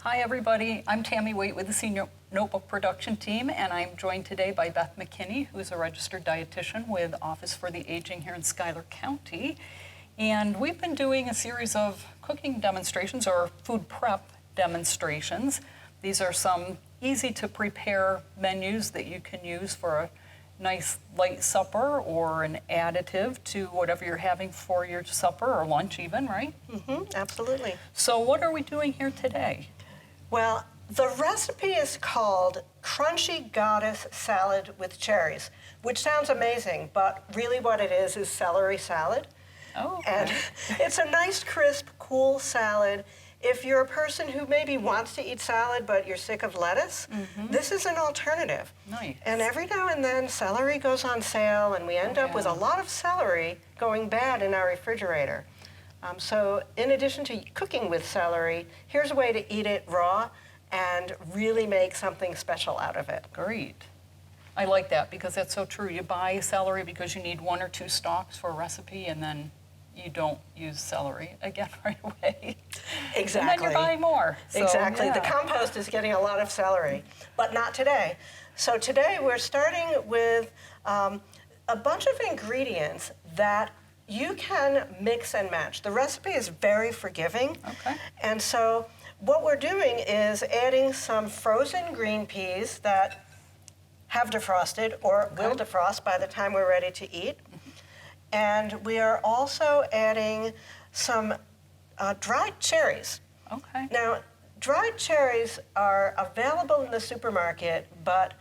Hi, everybody. I'm Tammy Waite with the Senior Notebook Production Team, and I'm joined today by Beth McKinney, who's a registered dietitian with Office for the Aging here in Schuyler County. And we've been doing a series of cooking demonstrations or food prep demonstrations. These are some easy-to-prepare menus that you can use for a nice light supper or an additive to whatever you're having for your supper or lunch even, right? Absolutely. So what are we doing here today? Well, the recipe is called Crunchy Goddess Salad with Cherries, which sounds amazing, but really what it is celery salad. Oh, okay. And it's a nice, crisp, cool salad. If you're a person who maybe wants to eat salad, but you're sick of lettuce, this is an alternative. Nice. And every now and then, celery goes on sale, and we end up with a lot of celery going bad in our refrigerator. So in addition to cooking with celery, here's a way to eat it raw and really make something special out of it. Great. I like that because that's so true. You buy celery because you need 1 or 2 stalks for a recipe, and then you don't use celery again right away. Exactly. And then you're buying more. So, exactly. yeah. The compost is getting a lot of celery, but not today. So today we're starting with a bunch of ingredients that you can mix and match. The recipe is very forgiving. Okay. And so what we're doing is adding some frozen green peas that have defrosted or will defrost by the time we're ready to eat. And we are also adding some dried cherries. Okay. Now, dried cherries are available in the supermarket, but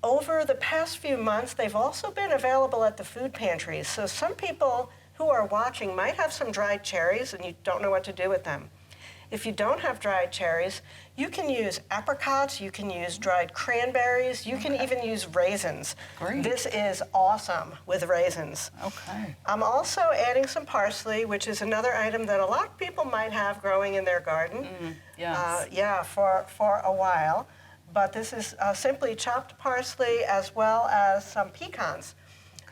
over the past few months, they've also been available at the food pantries. So some people who are watching might have some dried cherries and you don't know what to do with them. If you don't have dried cherries, you can use apricots, you can use dried cranberries, you can even use raisins. Great. This is awesome with raisins. Okay. I'm also adding some parsley, which is another item that a lot of people might have growing in their garden. Yes. For a while. But this is simply chopped parsley as well as some pecans.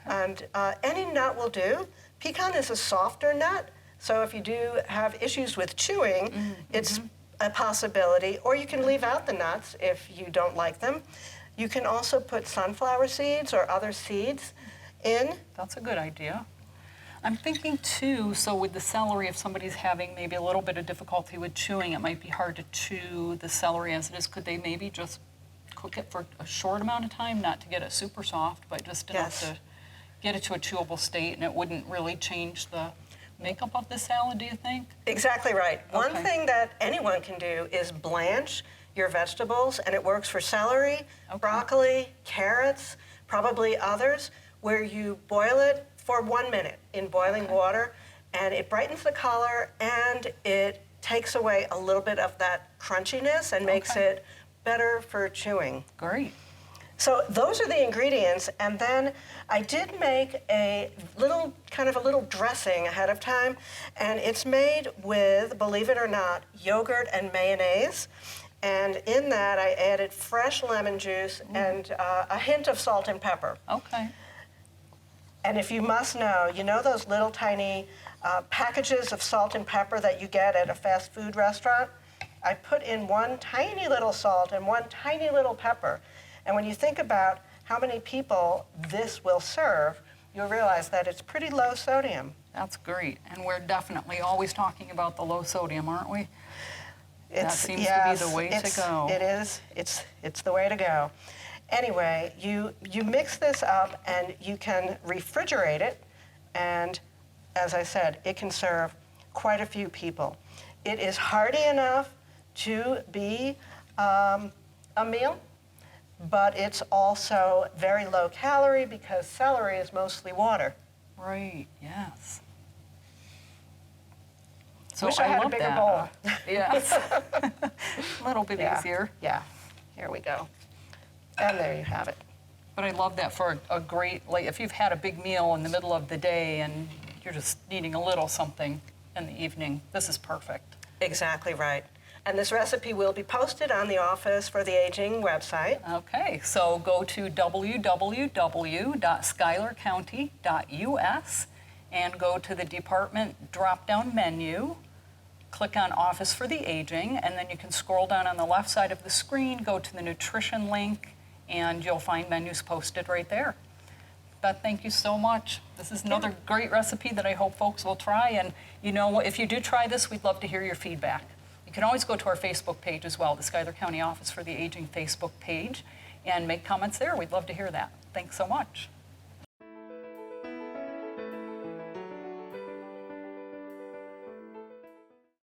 Okay. And any nut will do. Pecan is a softer nut, so if you do have issues with chewing, it's a possibility. Or you can leave out the nuts if you don't like them. You can also put sunflower seeds or other seeds in. That's a good idea. I'm thinking too, so with the celery, if somebody's having maybe a little bit of difficulty with chewing, it might be hard to chew the celery as it is. Could they maybe just cook it for a short amount of time, not to get it super soft, but just enough to get it to a chewable state, and it wouldn't really change the makeup of the salad, do you think? Exactly right. Okay. One thing that anyone can do is blanch your vegetables, and it works for celery, broccoli, carrots, probably others, where you boil it for 1 minute in boiling water, and it brightens the color, and it takes away a little bit of that crunchiness and makes it better for chewing. Great. So those are the ingredients, and then I did make a little dressing ahead of time, and it's made with, believe it or not, yogurt and mayonnaise. And in that I added fresh lemon juice and a hint of salt and pepper. Okay. And if you must know, you know those little tiny packages of salt and pepper that you get at a fast food restaurant? I put in 1 tiny little salt and 1 tiny little pepper. And when you think about how many people this will serve, you'll realize that it's pretty low sodium. That's great. And we're definitely always talking about the low sodium, aren't we? That seems to be the way to go. It is. It's the way to go. Anyway, you mix this up and you can refrigerate it, and as I said, it can serve quite a few people. It is hearty enough to be a meal, but it's also very low calorie because celery is mostly water. Right, yes. So Wish I had a bigger bowl. Yes. A little bit easier. Yeah, here we go. And there you have it. But I love that for a great, like if you've had a big meal in the middle of the day and you're just needing a little something in the evening, this is perfect. Exactly right. And this recipe will be posted on the Office for the Aging website. Okay, so go to www.schuylercounty.us and go to the department drop-down menu, click on Office for the Aging, and then you can scroll down on the left side of the screen, go to the nutrition link, and you'll find menus posted right there. Beth, thank you so much. This is another great recipe that I hope folks will try. And you know, if you do try this, we'd love to hear your feedback. You can always go to our Facebook page as well, the Schuyler County Office for the Aging Facebook page, and make comments there. We'd love to hear that. Thanks so much.